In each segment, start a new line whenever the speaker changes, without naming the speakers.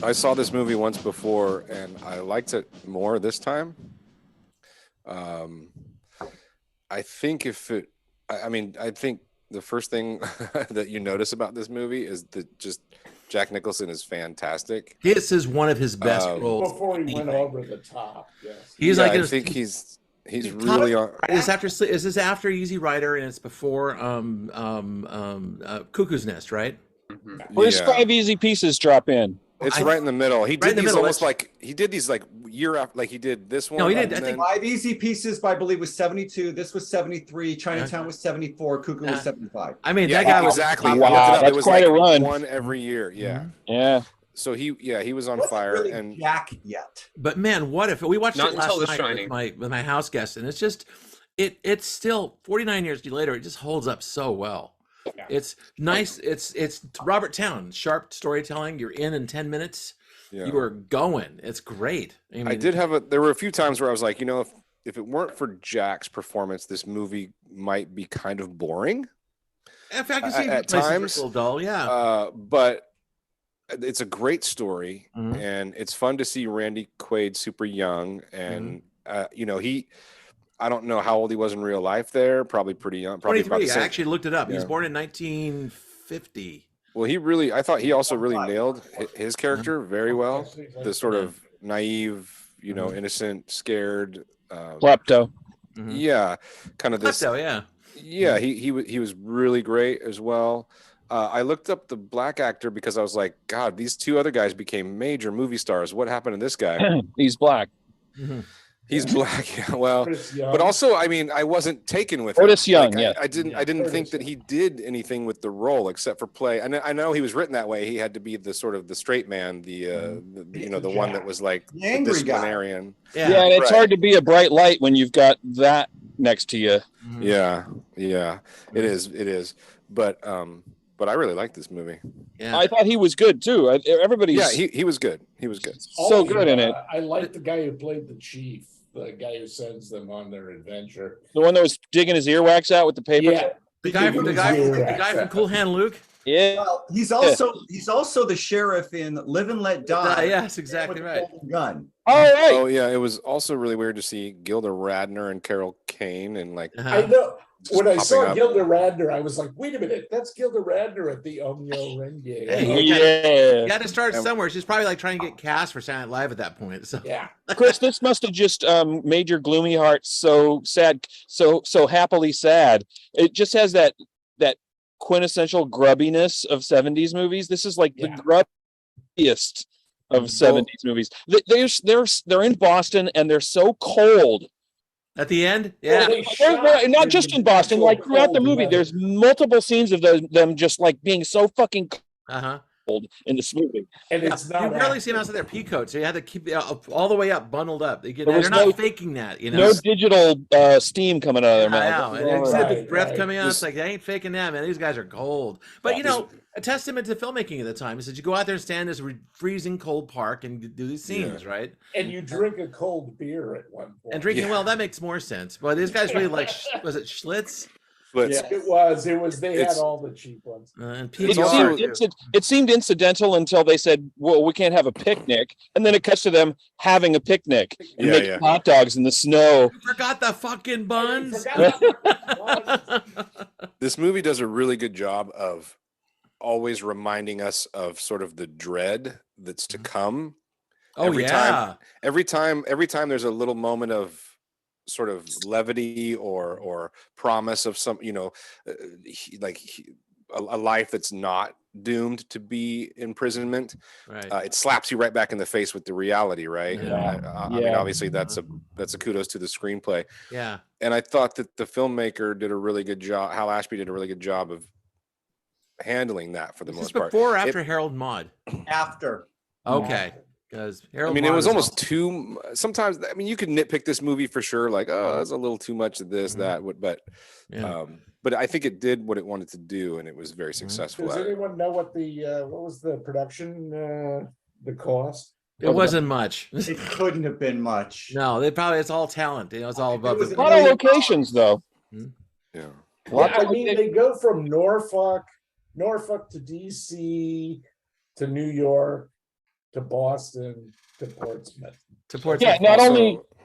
I saw this movie once before, and I liked it more this time. Um, I think if it, I mean, I think the first thing that you notice about this movie is that just Jack Nicholson is fantastic.
This is one of his best roles.
Before he went
Anything.
over the top, yes.
He's
Yeah,
like
I
in
think
his
he's
top,
really on.
is after is this after Easy Rider and it's before Cuckoo's Nest, right?
Where's
Yeah,
5 Easy Pieces drop in?
it's right in the middle. He
Right in
did
the
these
middle,
almost
that's-
like he did these like year after, like he did this one.
No, he did.
and
I think
then-
Five Easy Pieces, I believe, was 72. This was 73. Chinatown was 74. Cuckoo was 75.
I mean,
yeah,
that guy was
exactly.
top
I looked it
Wow,
up.
that's
It was
quite
like
a run.
one every year. Yeah.
Yeah.
So he was on
Wasn't
fire,
really
and
Jack yet.
But man, what if we watched
Not
it last
until The
night
Shining.
with my house guest, and it's just it's still 49 years later, it just holds up so well.
Yeah.
It's nice. It's Robert Town, sharp storytelling. You're in 10 minutes.
yeah.
You are going. It's great.
I did have there were a few times where I was like, if it weren't for Jack's performance, this movie might be kind of boring.
In fact, I can see
at
places are
times,
a little dull. Yeah.
But it's a great story,
Mhm.
and it's fun to see Randy Quaid super young, and I don't know how old he was in real life. There, probably pretty young, probably about
23.
the
I
same.
actually looked it up. He was
Yeah.
born in 1950.
Well, I thought he also really nailed his character very well. The sort of naive, innocent, scared.
Klepto.
Mhm.
Yeah, kind of this.
Klepto, yeah.
Yeah, he was really great as well. I looked up the black actor because I was like, God, these two other guys became major movie stars. What happened to this guy?
He's black.
Mhm.
He's black. Yeah, well,
Curtis Young.
but also, I mean, I wasn't taken with
Curtis
it.
Young,
Like,
yeah.
I didn't think that he did anything with the role except for play. I know he was written that way. He had to be the sort of the straight man, the one that was like
The angry guy.
disciplinarian.
Yeah.
Yeah, and it's
Right.
hard to be a bright light when you've got that next to you.
Mhm.
Yeah, it is. But I really like this movie.
Yeah.
I thought he was good too. Everybody's
Yeah, he was good. He was good.
so good in it.
I like the guy who played the chief, the guy who sends them on their adventure.
The one that was digging his earwax out with the paper.
Yeah,
the guy from Cool Hand Luke.
Yeah.
Well, he's also the sheriff in Live and Let Die.
Yes, exactly
with the
right.
golden gun.
All right.
Oh yeah, it was also really weird to see Gilda Radner and Carol Kane and like
I know. When I
popping
saw
up.
Gilda Radner, I was like, "Wait a minute, that's Gilda Radner at the Omnio Renge."
Hey,
Yeah.
You got to start somewhere. She's probably like trying to get cast for Saturday Night Live at that point. So
Yeah,
Chris, this must have just made your gloomy heart so sad, so happily sad. It just has that quintessential grubbiness of 70s movies. This is like
Yeah.
the grubbiest of 70s movies. They're in Boston and they're so cold.
at the end, yeah.
They're not just in Boston, like throughout the movie, there's multiple scenes of them just like being so fucking
Uh-huh.
cold in this movie.
and
Yeah,
it's not.
you rarely
acting.
see them outside their pea coats, so you had to keep all the way up, bundled up.
There
They're
was
not
no-
faking that, you know.
No digital steam coming out of their
I
mouth.
know. And you see the
Right,
breath
right.
coming out. It's like they ain't faking that, man. These guys are cold. But you know, a testament to filmmaking at the time is that you go out there and stand in this freezing cold park and do these scenes, right?
And you drink a cold beer at one point.
And drinking, well, that makes more sense. But these guys really like, was it Schlitz?
but
Yeah, it was. They had
It's-
all the cheap ones.
And
It
PBR.
also-
seemed, it seemed incidental until they said, "Well, we can't have a picnic," and then it cuts to them having a picnic and
Yeah,
making
yeah.
hot dogs in the snow.
You forgot the fucking buns.
this movie does a really good job of always reminding us of sort of the dread that's to come.
Oh,
Every
yeah.
Every time there's a little moment of sort of levity or promise of some, a life that's not doomed to be imprisonment.
Right.
It slaps you right back in the face with the reality, right?
Yeah.
I mean,
Yeah.
obviously that's a kudos to the screenplay.
Yeah.
And I thought that the filmmaker did a really good job. Hal Ashby did a really good job of handling that for the
Is this
most part.
before or after Harold Maude?
After.
Okay. Because
I
Harold
mean, it
Maude
was
is
almost
also-
too. Sometimes, I mean, you could nitpick this movie for sure. Like, oh, that's a little too much of this, that.
Yeah.
But I think it did what it wanted to do, and it was very successful.
Does
At it.
anyone know what was the production the cost?
It wasn't much.
It couldn't have been much.
No, it's all talent. It's all above
was
the
A lot of locations, though.
Yeah.
Lots
I
of
mean, they go from Norfolk to DC to New York. to Boston to Portsmouth.
To Portsmouth.
Yeah,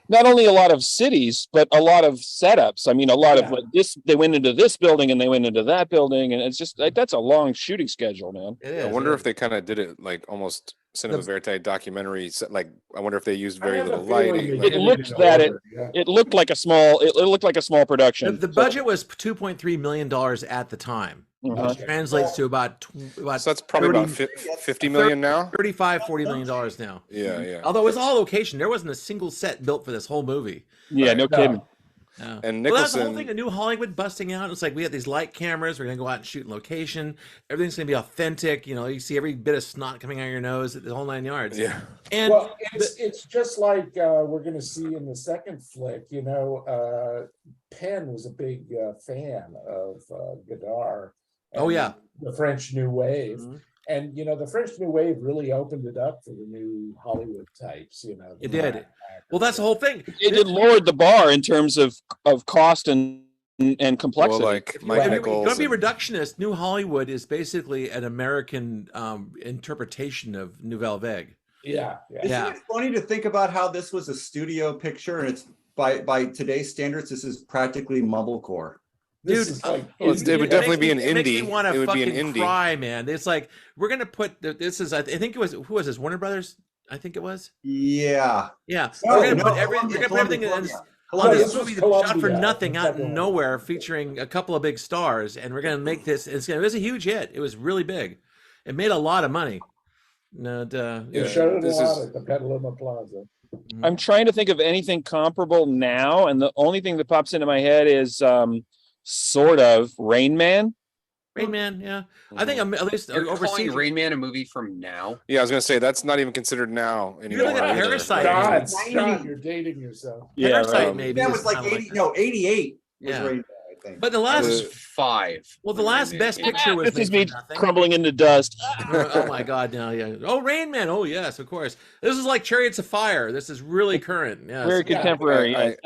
not only a lot of cities, but a lot of setups. I mean, a lot of like this. They went into this building and they went into that building, and it's just like that's a long shooting schedule, man.
It is,
I wonder if they kind of did it like almost cinema verite documentary. Like, I wonder if they used very little lighting.
It looked like a small production.
The budget was $2.3 million at the time. Which translates to about
so that's probably 30, about 50 million now.
40 million dollars now.
Yeah.
Although it was all location, there wasn't a single set built for this whole movie.
Yeah, no kidding.
No.
And
Nicholson, that's the whole thing. The new Hollywood busting out. It's like we have these light cameras. We're gonna go out and shoot in location. Everything's gonna be authentic. You know, you see every bit of snot coming out of your nose, the whole 9 yards.
Yeah.
And
it's just like we're gonna see in the second flick. You know, Penn was a big fan of Godard.
Oh yeah,
the French New Wave. And you know, the French New Wave really opened it up for the new Hollywood types. You know,
it did. Well, that's the whole thing.
It lowered the bar in terms of cost and complexity.
Well, like Mike Nichols.
Don't be reductionist. New Hollywood is basically an American interpretation of Nouvelle Vague.
Yeah.
Isn't it funny to think about how this was a studio picture, and it's by today's standards, this is practically mumblecore.
Dude,
it would definitely be an indie.
It would
be an indie.
Cry, man. It's like we're gonna put this is. I think it was who was this? Warner Brothers. I think it was.
Yeah.
Yeah.
No,
we're gonna put everything on this movie shot for nothing out in nowhere, featuring a couple of big stars, and we're gonna make this. It was a huge hit. It was really big. It made a lot of money.
Showed it a lot at the Petaluma Plaza.
I'm trying to think of anything comparable now, and the only thing that pops into my head is sort of Rain Man.
Rain Man, yeah. I think at least
You're
overseas.
calling Rain Man a movie from now?
Yeah, I was gonna say that's not even considered now anymore.
You look at Parasite.
Stop, you're dating yourself.
Yeah, Parasite maybe.
That was like 88.
Yeah.
Was Rain Man, I think.
But the last
was 5.
Well, the last Best Picture was
this is me crumbling into dust.
Oh my God! Now, yeah. Oh, Rain Man. Oh yes, of course. This is like Chariots of Fire. This is really current. Yes.
Very contemporary.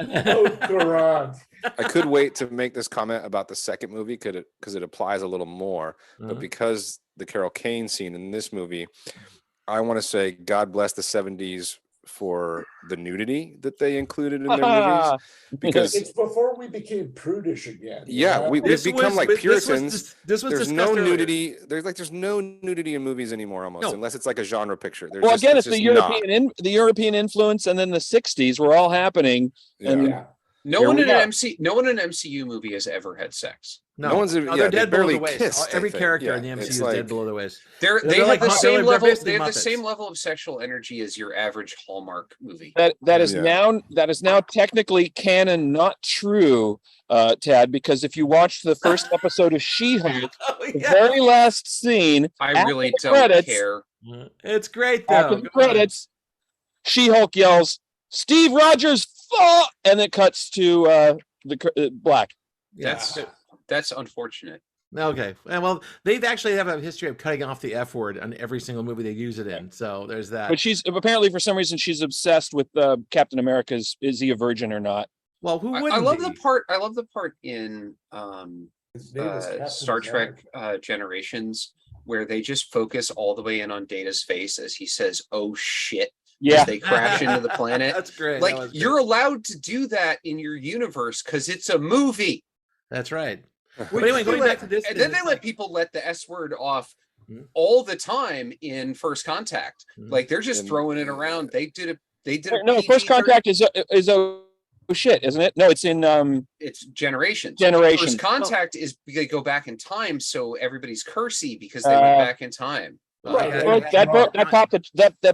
I could wait to make this comment about the second movie because it applies a little more. But because the Carol Kane scene in this movie, I want to say God bless the 70s for the nudity that they included in their movies, because
it's before we became prudish again.
Yeah, we've become like Puritans.
This was
there's no nudity. There's no nudity in movies anymore, almost, unless it's like a genre picture.
Well, again, it's the European influence, and then the 60s were all happening.
No one in an MCU movie has ever had sex.
No one's
they're dead
barely
below the waist.
kissed.
Every character in the MCU is dead below the waist.
They have the same level. They have the same level of sexual energy as your average Hallmark movie.
That is now technically canon, not true, Tad. Because if you watch the first episode of She-Hulk, the very last scene,
I really don't care.
It's great though.
After the credits, She-Hulk yells, "Steve Rogers, and it cuts to the black.
That's unfortunate.
Okay, well, they've actually have a history of cutting off the F word on every single movie they use it in. So there's that.
But she's apparently, for some reason, she's obsessed with Captain America's. Is he a virgin or not?
Well, who wouldn't?
I love the part. I love the part in Star Trek Generations where they just focus all the way in on Data's face as he says, "Oh shit."
Yeah,
as they crash into the planet.
That's great.
Like you're allowed to do that in your universe because it's a movie.
That's right. But anyway, going back to this,
and then they let people let the S word off all the time in First Contact. Like they're just throwing it around. They did it.
No, First Contact is oh shit, isn't it? No, it's in
it's Generations.
Generations.
First Contact is they go back in time, so everybody's cursy because they went back in time.
That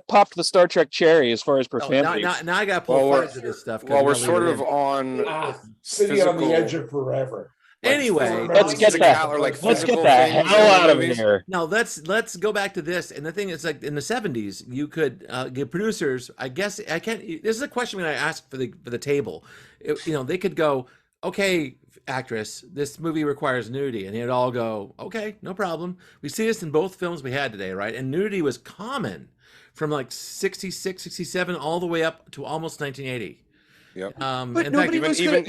popped the Star Trek cherry as far as profanity.
Now I got to pull parts of this stuff.
Well, we're sort of on
City on the Edge of Forever.
Anyway,
let's get the hell out of here.
Now let's go back to this. And the thing is, like in the 70s, you could get producers. I guess I can't. This is a question when I ask for the table. They could go, okay, actress, this movie requires nudity, and they'd all go, okay, no problem. We see this in both films we had today, right? And nudity was common from like 66, 67, all the way up to almost 1980.
Yep.
But nobody was going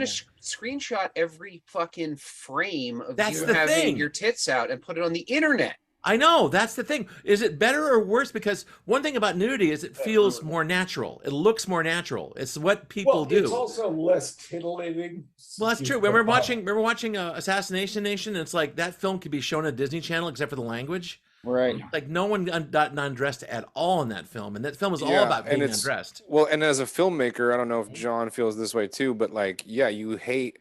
to screenshot every fucking frame of you having your tits out and put it on the internet.
I know, that's the thing. Is it better or worse? Because one thing about Nudity is it feels more natural. It looks more natural. It's what people
Well,
do.
it's also less titillating.
Well, that's true. Remember watching Assassination Nation? And it's like that film could be shown on Disney Channel except for the language.
Right.
Like no one got undressed at all in that film, and that film is all
Yeah,
about
and
being
it's-
undressed.
Well, and as a filmmaker, I don't know if John feels this way too, but like, yeah, you hate.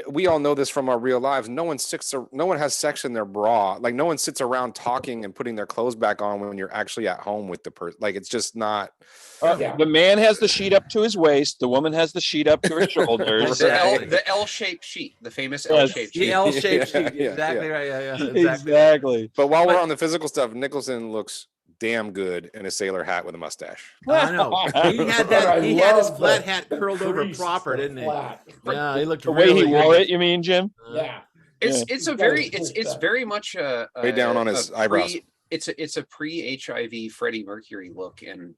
We all know this from our real lives. No one has sex in their bra. Like no one sits around talking and putting their clothes back on when you're actually at home with the person. Like it's just not.
Yeah.
The man has the sheet up to his waist. The woman has the sheet up to her shoulders.
The L-shaped sheet, the famous
Yes.
L-shaped
The
sheet.
L-shaped
Yeah,
sheet.
yeah,
Exactly
yeah.
right. Yeah.
Exactly.
But while we're
But-
on the physical stuff, Nicholson looks damn good in a sailor hat with a mustache.
I know. He had
But I
that. He had his
love
flat
the
hat curled over
crease,
proper,
the
didn't he?
flat.
Yeah, he looked
The way
really
he wore
good.
it, you mean, Jim?
Yeah.
It's
Yeah.
it's a
You
very
gotta
it's
push
it's
that.
very much
Way down on his eyebrows.
It's a pre-HIV Freddie Mercury look, and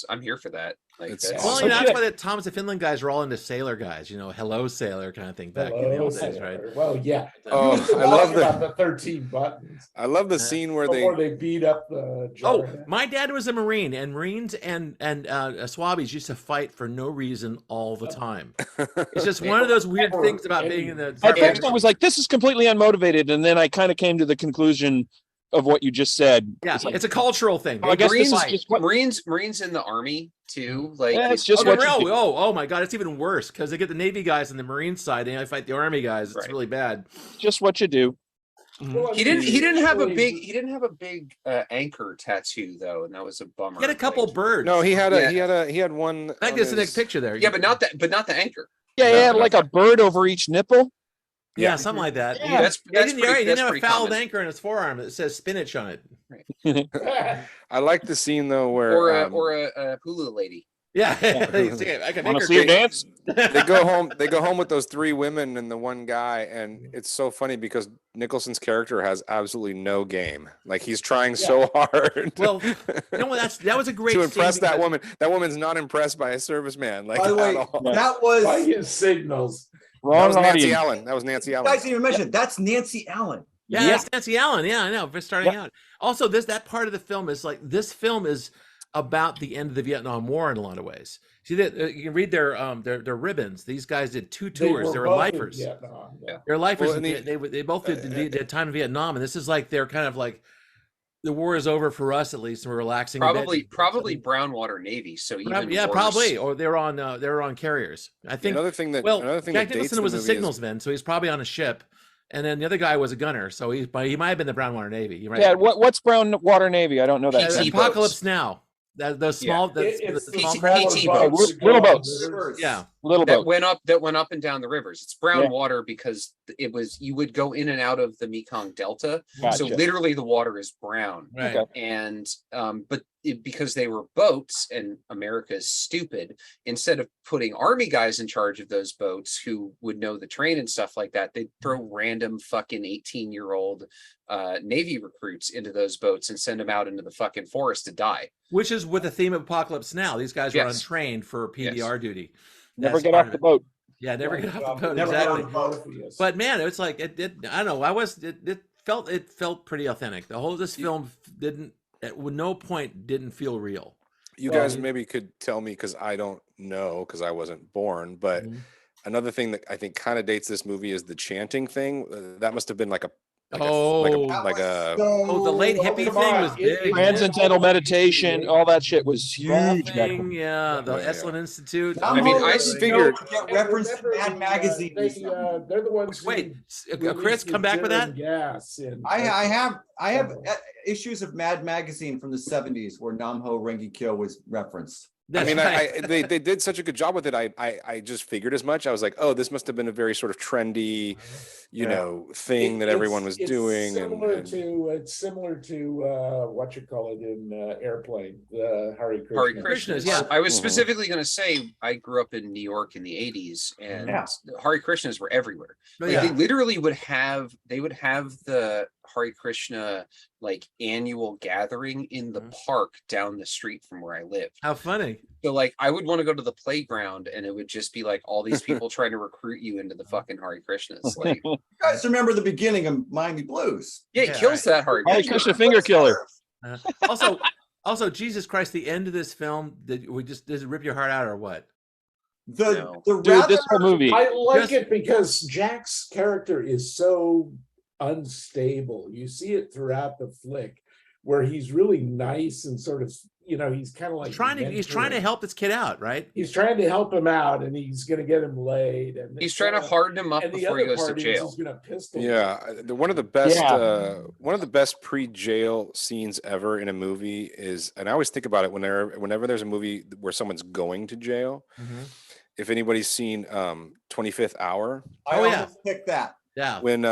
I'm here for that. Like
It's
that's,
Well,
awesome.
you know, that's
Okay.
why the Thomas the Finland guys are all into sailor guys. You know, hello sailor kind of thing back in the
Hello,
old days,
sailor.
right?
Well, yeah.
Oh,
You used to
I love
talk
the-
about the 13 buttons
I love the scene where
before they beat up the
Oh,
jarhead.
my dad was a Marine, and Marines and Swabbies used to fight for no reason all the time. It's just one of those weird
Or
things about being in the.
At first, I was like, "This is completely unmotivated," and then I kind of came to the conclusion of what you just said.
Yeah,
It's like,
it's a cultural thing.
I guess this is
Marines,
just what.
Marines in the army too. Like
Yeah, it's just
Oh,
what
no,
you do.
oh my God, it's even worse because they get the Navy guys on the Marine side, and I fight the Army guys. It's
Right.
really bad.
Just what you do.
Well,
he didn't have a
usually-
big anchor tattoo though, and that was a bummer.
He had a couple
Like,
birds.
No, he had
Yeah.
he had one.
I think
on
that's the next
his-
picture there.
yeah, but not the anchor.
Yeah, he
No,
had
no.
like a bird over each nipple.
Yeah,
Yeah.
something like that.
Yeah,
He-
that's
he didn't,
pretty-
he didn't have a
pretty
fouled
common.
anchor in his forearm that says spinach on it.
I like the scene though where
Or a Hulu lady.
Yeah, I can make
Want
her
to see her
great.
dance?
they go home with those three women and the one guy, and it's so funny because Nicholson's character has absolutely no game. Like he's trying so hard.
Well, you know what? That was a great
to
scene
impress that
because-
woman. That woman's not impressed by a serviceman. Like
By the way,
at all.
that
By
was,
his signals.
That
Wrong
was Nancy
audience.
Allen. That was Nancy
you
Allen.
guys didn't even mention, that's Nancy Allen.
Yeah,
Yeah.
that's Nancy Allen. Yeah, I know. For starting
Yep.
out. Also, that part of the film is like this film is about the end of the Vietnam War in a lot of ways. See that you can read their ribbons. These guys did two tours. They were
both in
lifers.
Vietnam, yeah.
They're lifers.
Well,
and
and
they both did time in Vietnam, and this is like they're kind of like the war is over for us at least, and we're relaxing. a bit.
Probably Brown Water Navy. So even
Yeah,
worse.
probably. Or they're on carriers. I think.
Another thing that
Well,
another thing
Jack
that dates
Nicholson
the
was a
movie is-
signalsman, so he's probably on a ship. And then the other guy was a gunner, so he might have been the Brown Water Navy. You might-
Yeah, what's Brown Water Navy? I don't know that.
Yeah,
PT
term.
Apocalypse
boats.
Now. Those small,
It's
the
the
small
PT
craft.
PT
smaller
boats.
that go
Little
on the
boats.
rivers.
Yeah.
Little
That
boat.
went up and down the rivers. It's brown
Yeah.
water because it was you would go in and out of the Mekong Delta. So
Gotcha.
literally the water is brown.
Right.
Okay.
And because they were boats and America is stupid, instead of putting army guys in charge of those boats who would know the terrain and stuff like that, they'd throw random fucking 18-year-old Navy recruits into those boats and send them out into the fucking forest to die.
Which is with the theme of Apocalypse Now. These guys were
Yes.
untrained for PDR duty.
Never
That's
get
part
off
of
the
it.
boat.
Yeah, never get off the boat.
Never
Exactly.
got on the boat.
But man, it's like it I don't know. It felt pretty authentic. The whole this film didn't at no point didn't feel real.
You
Well,
guys maybe could tell me because I don't know because I wasn't born. But
Mhm.
another thing that I think kind of dates this movie is the chanting thing. That must have been like a
Oh.
like a
Oh, the late hippie
come
thing
on,
was
it-
big.
Transcendental meditation, all that shit was huge. back
Thing,
then.
yeah, the
Oh, yeah.
Esalen Institute.
I mean, I
figured-
Get reference to
Remember
Mad Magazine.
they're the ones who
Wait, Chris,
released
come
the
back with that?
German Gas
I have issues of Mad Magazine from the 70s where Namho Rengekyo was referenced.
I
That's
mean,
right.
they did such a good job with it. I just figured as much. I was like, oh, this must have been a very sort of trendy, thing that everyone was doing.
It's similar to what you call it in Airplane, the Hare Krishna.
Hare
Krishnas, yeah.
I was
Mhm.
specifically going to say I grew up in New York in the 80s, and
Yeah.
Hare Krishnas were everywhere.
But
Like,
yeah.
they literally would have the Hare Krishna like annual gathering in the
Mhm.
park down the street from where I live.
How funny.
So like I would want to go to the playground and it would just be like all these people trying to recruit you into the fucking Hare Krishnas. Like,
You guys remember the beginning of Miami Blues?
yeah, he
Yeah,
kills that Hare
Hare
Krishna.
Krishna finger killer.
Also, Jesus Christ, the end of this film, does it rip your heart out or what?
No.
The
Dude, this whole movie.
I like
Just-
it because Jack's character is so unstable. You see it throughout the flick, where he's really nice and sort of, he's kind of like
He's trying to
mentoring.
help this kid out, right?
He's trying to help him out, and he's going to get him laid. And
He's trying to harden him up
and the
before he
other
goes to
part is
jail.
he's going to pistol.
Yeah, one of the best
Yeah.
one of the best pre-jail scenes ever in a movie is, and I always think about it whenever there's a movie where someone's going to jail. If anybody's seen 25th Hour,
I
Oh, yeah.
almost picked that.
Yeah.
when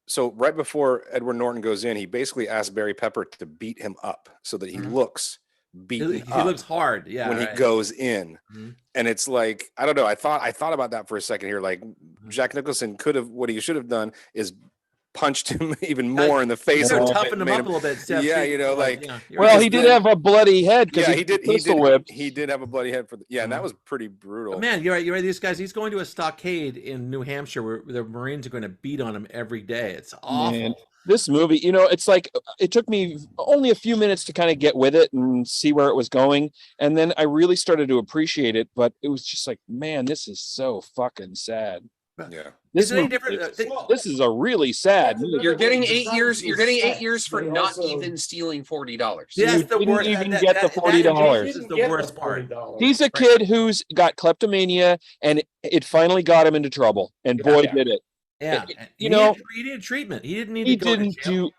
so right before Edward Norton goes in, he basically asks Barry Pepper to beat him up so that he
Mhm.
looks
He
beaten up
looks hard. Yeah.
when
right.
he goes in.
Mhm.
And it's like, I don't know, I thought about that for a second here. Like Jack Nicholson what he should have done is punched him even more in the face.
Sort of
little bit,
toughen him
made
up a little bit. Steph.
Yeah,
See,
like,
yeah, you're
Well,
right.
he did
then-
have a bloody head because
yeah, he did.
pistol whipped.
He did have a bloody head for and that was pretty brutal.
But man, you're right. You're right. These guys, he's going to a stockade in New Hampshire where the Marines are going to beat on him every day. It's awful.
Man. This movie, it's like it took me only a few minutes to kind of get with it and see where it was going. And then I really started to appreciate it. But it was just like, man, this is so fucking sad.
Yeah.
This,
Is it any
movie
different?
is- this is a really sad movie.
You're getting
Besides
8 years. You're getting 8
sex,
years for
they
not
also-
even stealing $40.
Yeah, that's
You
the
didn't
worst.
even get the $40.
Is the worst part.
He's a kid who's got kleptomania, and it finally got him into trouble. And
Yeah.
boy,
Yeah.
did it.
Yeah,
You know,
he needed treatment. He didn't need
He
to go to
didn't
jail.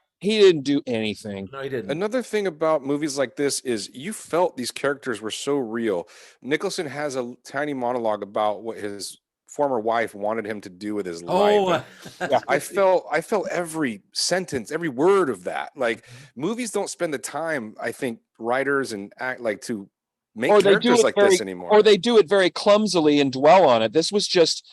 do anything.
No, he didn't.
Another thing about movies like this is you felt these characters were so real. Nicholson has a tiny monologue about what his former wife wanted him to do with his life.
Oh,
I felt every sentence, every word of that. Like movies don't spend the time, I think, writers and act like to make
Or they do
characters
it
like
very-
this anymore.
Or they do it very clumsily and dwell on it. This was just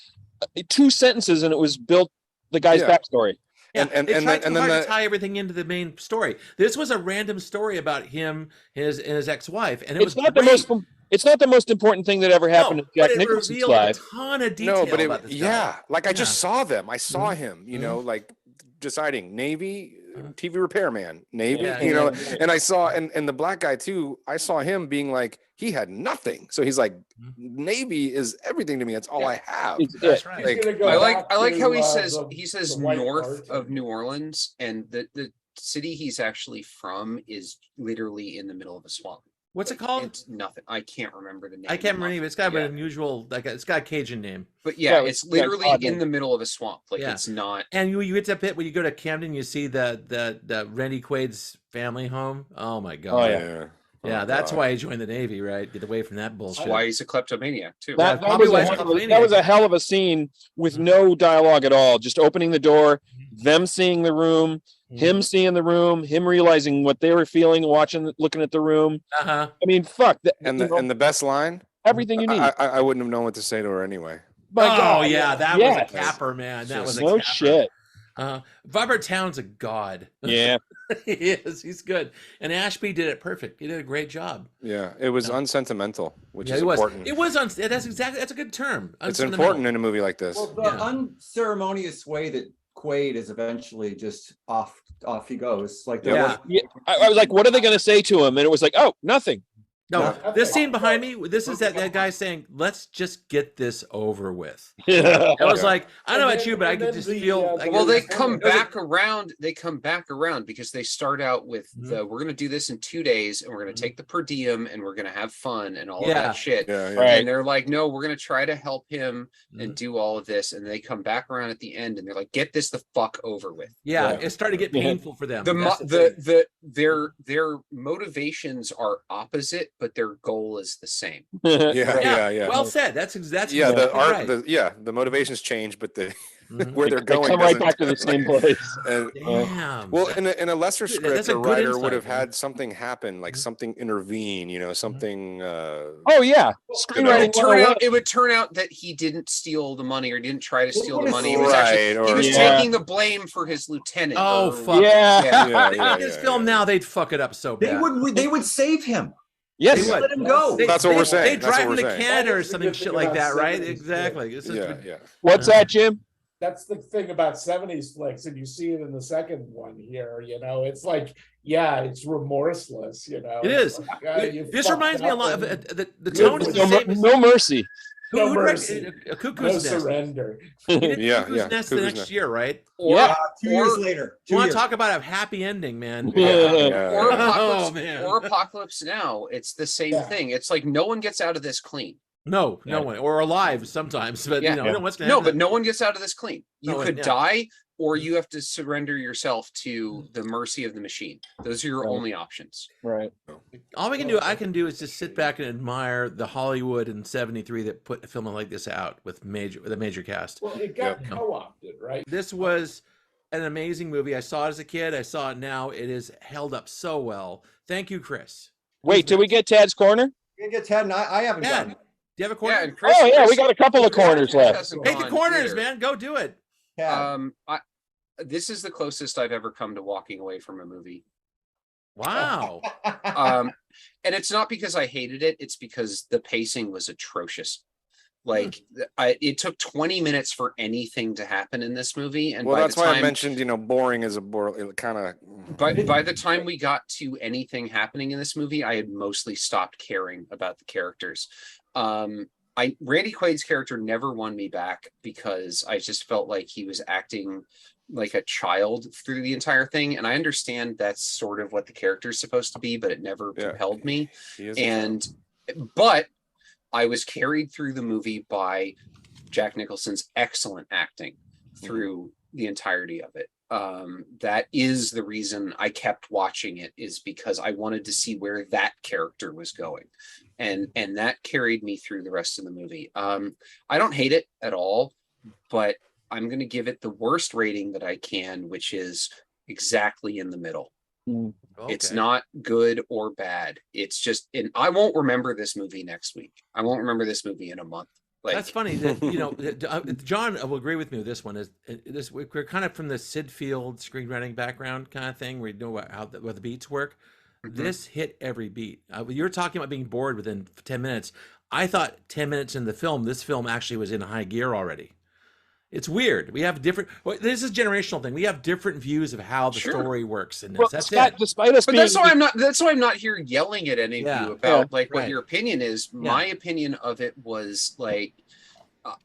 2 sentences, and it was built the guy's
Yeah.
backstory.
yeah.
and
They tried
then
too hard
the-
to tie everything into the main story. This was a random story about him, his ex-wife, and it was
It's not the
great.
most. It's not the most important thing that ever happened
No,
in Jack
but it
Nicholson's
revealed
life.
a ton of detail
no, but
about this guy.
yeah, like I just
Yeah.
saw them. I saw
Mhm.
him,
Mhm.
like deciding Navy,
Mhm.
TV repairman, Navy,
Yeah,
you and I saw, and the black guy too, I saw him being like, he had nothing. So he's like,
Mhm.
Navy is everything to me. That's all I have.
It's
That's
it.
right.
He's
Like,
gonna go
I like
back
how
to,
he says
the white
north
bartender.
of New Orleans, and the city he's actually from is literally in the middle of a swamp.
What's it called?
It's nothing. I can't remember the name.
I can't remember. It's got
Yeah.
an unusual, it's got a Cajun name.
But yeah,
Yeah,
it's
yeah,
literally
odd
in
name.
the middle of a swamp. Like
Yeah.
it's not.
And you get to that bit when you go to Camden, you see the Randy Quaid's family home. Oh my god!
Oh, yeah.
Yeah,
Oh,
that's
God.
why he joined the Navy, right? Get away from that bullshit.
Why he's a kleptomaniac too.
Yeah,
That
probably
was
why
a
it's
hell
called
of a- that was a
Maniac.
hell of a scene with
Mhm.
no dialogue at all. Just opening the door,
Mhm.
them seeing the room, him seeing the room, him realizing what they were feeling, looking at the room.
Uh-huh.
I mean, fuck.
And the best line,
everything you need.
I wouldn't have known what to say to her anyway.
My
Oh
God,
yeah, that
yes.
was a capper, man. That was a
No
capper.
shit.
Robert Towne's a god.
Yeah.
He is. He's good. And Ashby did it perfect. He did a great job.
Yeah, it was
Yeah.
unsentimental, which
Yeah,
is
it was.
important.
It was. That's a good term.
It's
Unsentimental.
important in a movie like this.
Well, the
Yeah.
unceremonious way that Quaid is eventually just off he goes. Like there
Yeah.
was
Yeah. I was like, what are they going to say to him? And it was like, oh, nothing.
No,
Yeah.
this scene behind me. This is that guy saying, "Let's just get this over with."
Yeah.
I was
Yeah.
like, I don't know
And
about you,
then-
but I
and
could
then
just
the,
feel.
the-
I
Well,
could-
they
There's
come
a-
back around. They come back around because they start out with
Mhm.
the we're gonna do this in 2 days, and we're gonna
Mhm.
take the per diem, and we're gonna have fun and all of
Yeah.
that shit.
Yeah, yeah.
Right.
And they're like, no, we're gonna try to help him and
Mhm.
do all of this, and they come back around at the end, and they're like, get this the fuck over with.
Yeah,
Yeah.
it started to get
Yeah.
painful for them.
The
That's
mo-
thing.
their motivations are opposite, but their goal is the same.
Yeah, yeah, yeah.
Well said. That's
Yeah, the
exactly
art,
right.
the motivations change, but the where they're
They
going.
come right
doesn't-
back to the same place.
And,
Damn.
well, in a lesser
Dude,
script,
that's a
the
good
writer would
insight,
have
man.
had something happen, like something intervene, something.
Oh yeah, screenwriting.
It would turn out that he didn't steal the money or didn't try to steal the
would've-
money. He was actually
Right,
he
or-
was
Yeah.
taking the blame for his lieutenant.
Oh,
or-
fuck.
Yeah.
Yeah.
Yeah,
This film now, they'd fuck it up so
They
bad.
would save him.
Yes.
They would.
Let him go.
That's what we're saying.
They
That's
drive
what
him
we're
to
saying.
Canada or
That is the
something
good
shit
thing
like
about
that, right?
70s
Exactly. This is
Yeah.
What's that, Jim?
That's the thing about 70s flicks, and you see it in the second one here. It's like, yeah, it's remorseless.
It
It's
is.
like, ah, you
This
fucked
reminds me a
up
lot of
and
the tone is the
No,
same as
no mercy.
no
who direct-
mercy.
a
no
Cuckoo's Nest.
surrender.
He did
Yeah,
Cuckoo's
yeah,
Nest the
Cuckoo's
next
Nest.
year, right?
Or,
Yeah, 2
or-
years later.
You
2
want
years.
to talk about a happy ending, man?
Yeah.
or
Yeah.
Apocalypse,
Oh, man.
or Apocalypse Now. It's the same
Yeah.
thing. It's like no one gets out of this clean.
No
Yeah.
one, or alive sometimes, but
Yeah.
you know what's gonna
No,
happen.
but no one gets out of this clean. You
No one-
could
yeah.
die, or you have to surrender yourself to the mercy of the machine. Those are your
Right.
only options.
Right.
All I can do is just sit back and admire the Hollywood in '73 that put a film like this out with a major cast.
Well, it got
Yep.
co-opted, right?
This was an amazing movie. I saw it as a kid. I saw it now. It is held up so well. Thank you, Chris.
Wait, till we get Tad's corner?
You get Ted, and I haven't
Dad,
gotten it.
do you have a corner?
Yeah, and Chris.
Oh yeah, we
Chris-
got a couple of corners left.
hasn't
Take the
gone
corners,
either.
man. Go do it.
Tad.
This is the closest I've ever come to walking away from a movie.
Wow.
And it's not because I hated it, it's because the pacing was atrocious. Like it took 20 minutes for anything to happen in this movie, and
Well,
by
that's
the
why I
time
mentioned, boring is a bore. Kind of.
by the time we got to anything happening in this movie, I had mostly stopped caring about the characters. Randy Quaid's character never won me back because I just felt like he was acting like a child through the entire thing, and I understand that's sort of what the character is supposed to be, but it never compelled me. But I was carried through the movie by Jack Nicholson's excellent acting through the entirety of it. That is the reason I kept watching it, is because I wanted to see where that character was going, and that carried me through the rest of the movie. I don't hate it at all, but I'm going to give it the worst rating that I can, which is exactly in the middle. It's
Okay.
not good or bad. It's just, and I won't remember this movie next week. I won't remember this movie in a month. Like,
That's funny that John will agree with me with this one. Is this we're kind of from the Sid Field screenwriting background kind of thing, where you know how the beats work.
Mhm.
This hit every beat. You were talking about being bored within 10 minutes. I thought 10 minutes in the film, this film actually was in high gear already. It's weird. We have different. Well, this is a generational thing. We have different views of how the
Sure.
story works in this.
Well,
That's
Scott,
it.
despite us
But
being,
that's why I'm not. That's why I'm not here yelling at any of
Yeah.
you about
Yeah,
like what
right.
your opinion is. My opinion of it was like,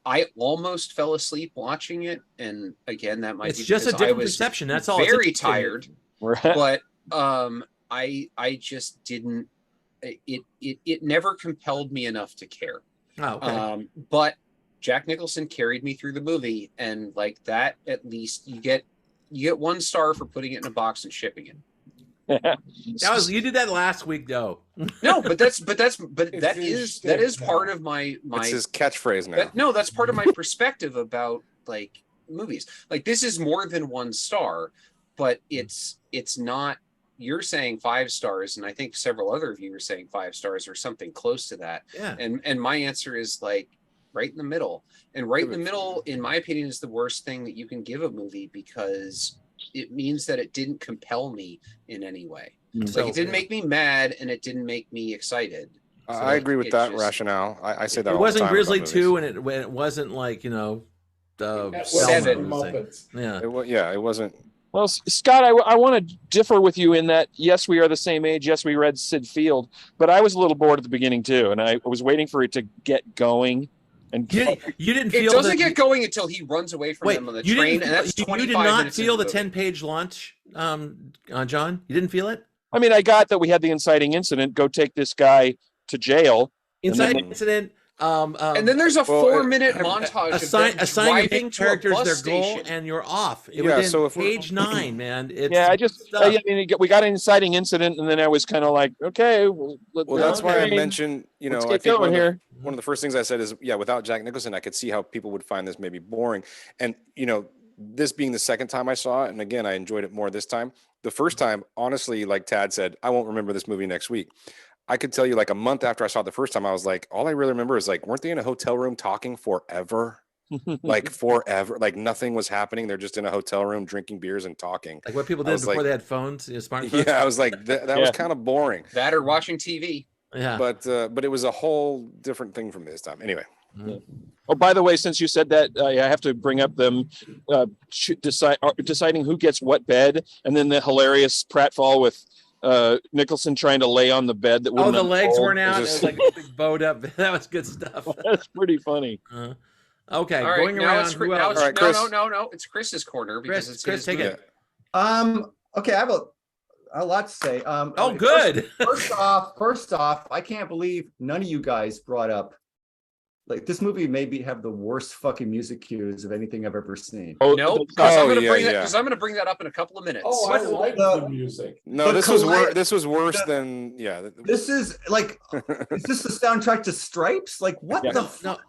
I almost fell asleep watching it, and again, that might
It's
be
just a
because I
different
was
perception. That's all. It's
very
interesting.
tired. But I just didn't. It never compelled me enough to care.
Oh, okay.
But Jack Nicholson carried me through the movie, and like that, at least you get 1 star for putting it in a box and shipping it.
You did that last week, though.
No, but that
It's his
is
shtick
part
now.
of my
It's his catchphrase now.
no, that's part of my perspective about like movies. Like, this is more than 1 star, but it's not. You're saying 5 stars, and I think several other of you are saying 5 stars or something close to that.
Yeah.
And my answer is like right in the middle. And right in the middle, in my opinion, is the worst thing that you can give a movie, because it means that it didn't compel me in any way. Like, it didn't make me mad, and it didn't make me excited.
I agree with
It
that
just-
rationale. I say that.
It
all the
wasn't
time
Grizzly
about
2,
movies.
and it wasn't like,
That was
Seven.
Selma or
Muppets.
something. Yeah.
It wasn't.
well, Scott, I want to differ with you in that, yes, we are the same age. Yes, we read Sid Field, but I was a little bored at the beginning too, and I was waiting for it to get going. And
You didn't
It
feel
doesn't
the,
get going until he runs away from them on the
you
train,
didn't,
and that's
you
25
did not
minutes
feel
into
the
movie.
10-page launch, John? You didn't feel it?
I mean, I got that we had the inciting incident. Go take this guy to jail.
Inciting
then-
incident,
And then there's a
Well,
4-minute montage of them
assigning the
driving
main
to a
characters
bus
their goal,
station.
and you're off.
Yeah,
Within
so if we're-
page 9, man, it's
Yeah, I just
stuff.
I mean, we got an inciting incident, and then I was kind of like, okay, well,
that's why I
Okay.
mentioned,
let's
I
get
think
going here.
one of the first things I said is, without Jack Nicholson, I could see how people would find this maybe boring. And, this being the second time I saw it, and again, I enjoyed it more this time. The first time, honestly, like Tad said, I won't remember this movie next week. I could tell you, like, a month after I saw it the first time, I was like, all I really remember is, like, weren't they in a hotel room talking forever? Like forever, like nothing was happening. They're just in a hotel room drinking beers and talking.
Like what people
I
did
was
before
like-
they had phones, smartphones.
Yeah, I was like, that was
Yeah.
kind of boring.
That or watching TV.
Yeah.
But it was a whole different thing from this time. Anyway,
Oh, by the way, since you said that, I have to bring up them deciding who gets what bed, and then the hilarious pratfall with Nicholson trying to lay on the bed that
Oh,
wouldn't
the
have
legs
rolled.
weren't out. It
just-
was like a big bowed up. That was good stuff.
That's pretty funny.
Okay,
All right,
going
now
around.
it's,
Who
now
else?
it's
All right, Chris.
no. It's Chris's corner because it's
Chris,
his
take
movie.
it.
Okay, I have a lot to say.
Oh, good.
First off, I can't believe none of you guys brought up, like, this movie maybe have the worst fucking music cues of anything I've ever seen.
Oh,
No,
that's
because
Oh,
I'm gonna
yeah,
bring that
yeah.
because I'm gonna bring that up in a couple of minutes.
Oh, I like the music.
no,
The
this was
collab-
this was worse than
This is like, is this the soundtrack to Stripes? Like, what
Yeah.
the
No,
fuck?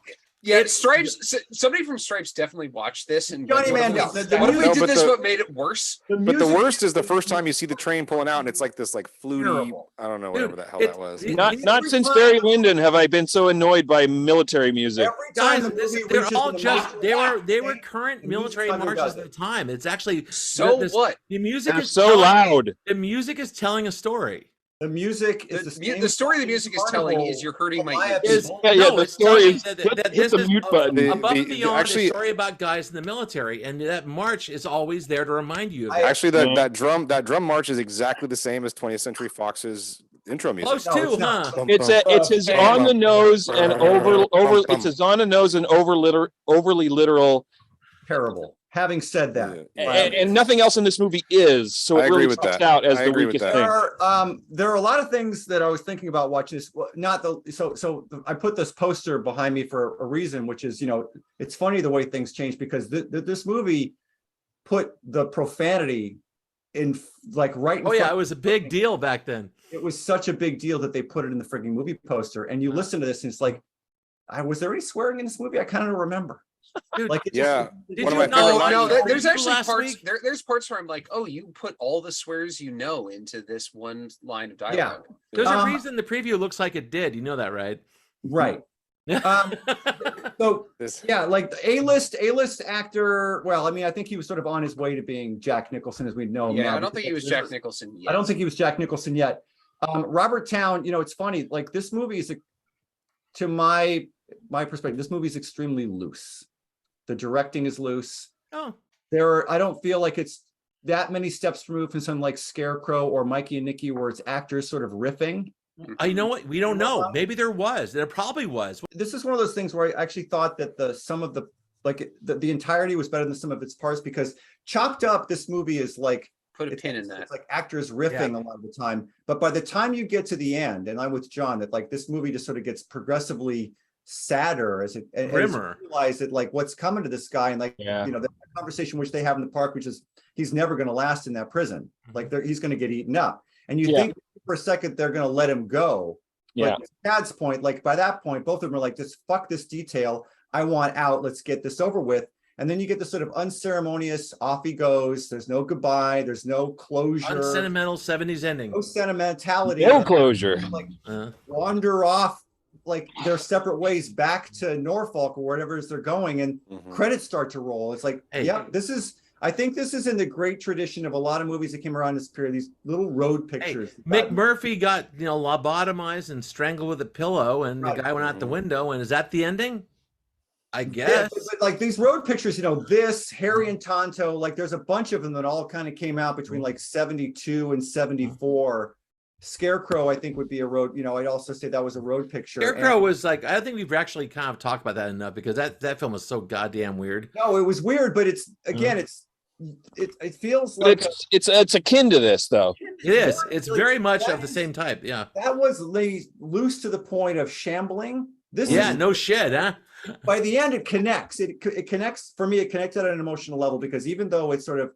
Yeah, Stripes. Somebody from Stripes definitely watched this and
Johnny
went,
Mandel, the
What if we
No,
did
but
this?
the-
What made it worse?
But the
music
worst is the first time you see the train pulling out, and it's like this, like fluty.
Terrible.
I don't know,
Dude,
whatever the hell
it-
that was.
it-
not since Barry Lyndon have I been so annoyed by military music.
Every time
Guys,
the movie
they're
reaches
all
the
just
most-
they were current
and
military
each time he
marches
does
at the
it.
time. It's actually
So
this-
what?
the music
They're
is
so
telling,
loud.
The music is telling a story.
The music is
The story the music is telling is you're hurting my ears.
Is
Yeah,
no,
the
it's
story
telling you
is
that,
hit
this
the
is
mute button.
above and
The-
beyond
actually-
a story about guys in the military, and that march is always there to remind you of
I-
that.
Actually,
Mhm.
that drum march is exactly the same as 20th Century Fox's intro music.
Close
No,
to,
it's not.
huh?
It's his on the nose and it's his on the nose and overly literal,
terrible. Having said that,
and nothing else in this movie is. So
I
it
agree
really
with
pops
that.
out as
I
the
agree with
weakest
that.
thing.
there are a lot of things that I was thinking about watching this. Well, not the so I put this poster behind me for a reason, which is, it's funny the way things change, because this movie put the profanity in, like, right in
Oh yeah,
front.
it was a big deal back then.
It was such a big deal that they put it in the freaking movie poster. And you listen to this and it's like, was there any swearing in this movie? I kind of don't remember.
Dude,
Like, it
Yeah.
Did
One of
you
my
know-
favorite
Oh
lines.
no,
Did
there's
you
actually
last
parts.
week?
There's parts where I'm like, oh, you put all the swears into this one line of dialogue.
There's a
Um,
reason the preview looks like it did. You know that, right?
right. So
This-
yeah, like the A-list actor. Well, I mean, I think he was sort of on his way to being Jack Nicholson as we know him
Yeah,
now,
I don't think he was
because
Jack
this
Nicholson yet.
I don't think he was Jack Nicholson yet. Robert Towne, it's funny, like, this movie is, to my perspective, this movie is extremely loose. The directing is loose.
Oh,
I don't feel like it's that many steps removed from something like Scarecrow or Mikey and Nicky, where it's actors sort of riffing.
I know what we don't know. Maybe there was. There probably was.
This is one of those things where I actually thought that the entirety was better than some of its parts, because chopped up, this movie is like,
Put a pin in that.
it's like actors riffing a lot of the time. But by the time you get to the end, and I'm with John, that, like, this movie just sort of gets progressively sadder as you
Grimmer.
realize that, like, what's coming to this guy, and, like,
Yeah.
the conversation which they have in the park, which is he's never going to last in that prison. Like, he's going to get eaten up. And you
Yeah.
think for a second they're going to let him go.
Yeah.
But to Tad's point, like, by that point, both of them are like, just fuck this detail. I want out. Let's get this over with. And then you get this sort of unceremonious, off he goes. There's no goodbye. There's no closure.
Unsentimental 70s ending.
No sentimentality.
No closure.
Like,
Uh,
wander off, like, their separate ways back to Norfolk or wherever it is they're going, and
Mhm.
credits start to roll. It's like,
Hey.
yeah, I think this is in the great tradition of a lot of movies that came around this period, these little road pictures.
Mick Murphy got lobotomized and strangled with a pillow, and the
Right.
guy went out the window. And is that the ending? I
Yeah,
guess.
but like these road pictures, this, Harry and Tonto, like, there's a bunch of them that all kind of came out between like 72 and 74. Scarecrow, I think, would be a road, I'd also say that was a road picture.
Scarecrow
And-
was like, I think we've actually kind of talked about that enough, because that film was so goddamn weird.
No, it was weird, but it's, again, it feels
But
like
it's akin to this though.
It is. It's very much of the same type. Yeah.
that was loose to the point of shambling, This
Yeah,
is
no shit, huh?
by the end it connects. It connects for me. It connects at an emotional level because even though it's sort of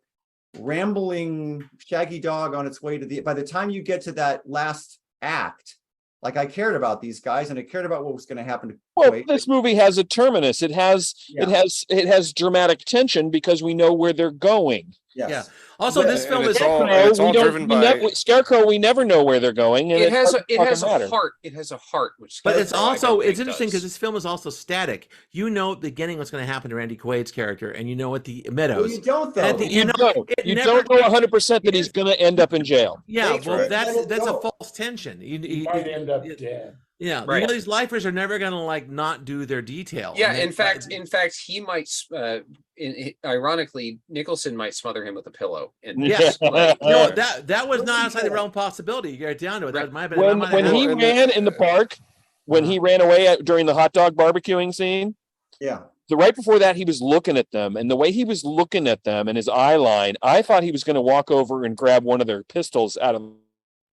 rambling shaggy dog on its way to by the time you get to that last act, like I cared about these guys and I cared about what was going to happen to
Well,
Quaid.
this movie has a terminus. It has dramatic tension because we know where they're going.
Yes.
Yeah. Also, this film is
it's all driven by
Scarecrow. We never know where they're going, and
It has
doesn't
a
fucking matter.
heart. It has a heart, which.
But it's
Scarecrow, I
also
don't think,
it's interesting because
does.
this film is also static. You know at the beginning what's going to happen to Randy Quaid's character, and you know at the
Well,
Meadows.
you don't
And
though.
at the
You
end,
don't.
it
You
never-
don't know 100% that he's going to end up in jail.
Yeah,
That's
well,
right.
that's
Let it
a
go.
false tension.
He might end up dead.
Yeah,
Right.
you know these lifers are never going to like not do their detail.
Yeah,
And
in fact, he might. Ironically, Nicholson might smother him with a pillow. And
Yeah.
just, like,
no, that was
Listen
not outside the
to
realm of possibility. You get down to it. That might have been
when
that might have
he
happened.
ran in the park, when he ran away during the hot dog barbecuing scene,
Yeah.
so right before that, he was looking at them, and the way he was looking at them and his eye line, I thought he was going to walk over and grab one of their pistols out of the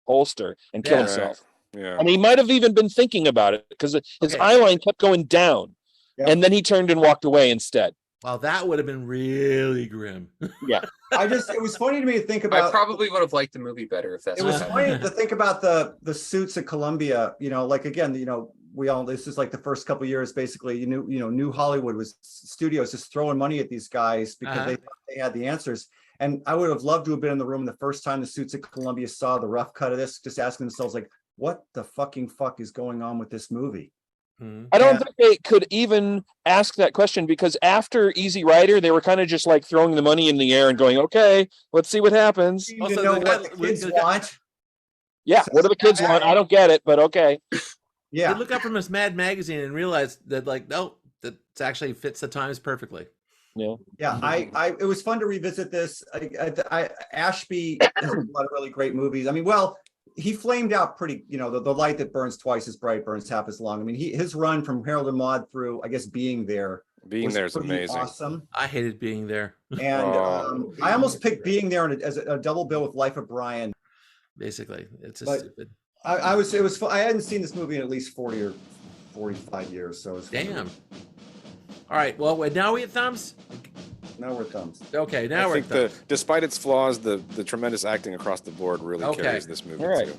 holster and kill
Yeah.
himself.
Yeah.
And he might have even been thinking about it because his eye line kept going down,
Yep.
and then he turned and walked away instead.
Well, that would have been really grim.
Yeah.
It was funny to me to think
I
about.
probably would have liked the movie better if that's
It
what
was
happened.
funny to think about the suits at Columbia, like again, this is like the first couple of years, basically, New Hollywood was studios just throwing money at these guys because they thought they had the answers. And I would have loved to have been in the room the first time the suits at Columbia saw the rough cut of this, just asking themselves like, what the fucking fuck is going on with this movie?
I don't think they could even ask that question because after Easy Rider, they were kind of just like throwing the money in the air and going, okay, let's see what happens.
You
Also,
know
the
what
guy-
the kids
the guy-
want.
Yeah, what do the kids want? I don't get it, but okay.
Yeah.
They look up from this Mad magazine and realize that like, no, that actually fits the times perfectly.
Yeah.
Yeah, it was fun to revisit this. Ashby has a lot of really great movies. I mean, well, he flamed out pretty, the light that burns twice as bright burns half as long. I mean, his run from Harold and Maude through, I guess, Being There.
Being
was
There is
pretty
amazing.
Awesome.
I hated being there.
And
Oh.
I almost picked Being There as a double bill with Life of Brian.
Basically, it's just
But-
stupid.
It was fun. I hadn't seen this movie in at least 40 or 45 years, so it's
Damn. All right. Well, now we at thumbs.
now we're thumbs.
Okay, now
I
we're
think
at thumbs.
despite its flaws, the tremendous acting across the board really
Okay.
carries this movie
All right.
too.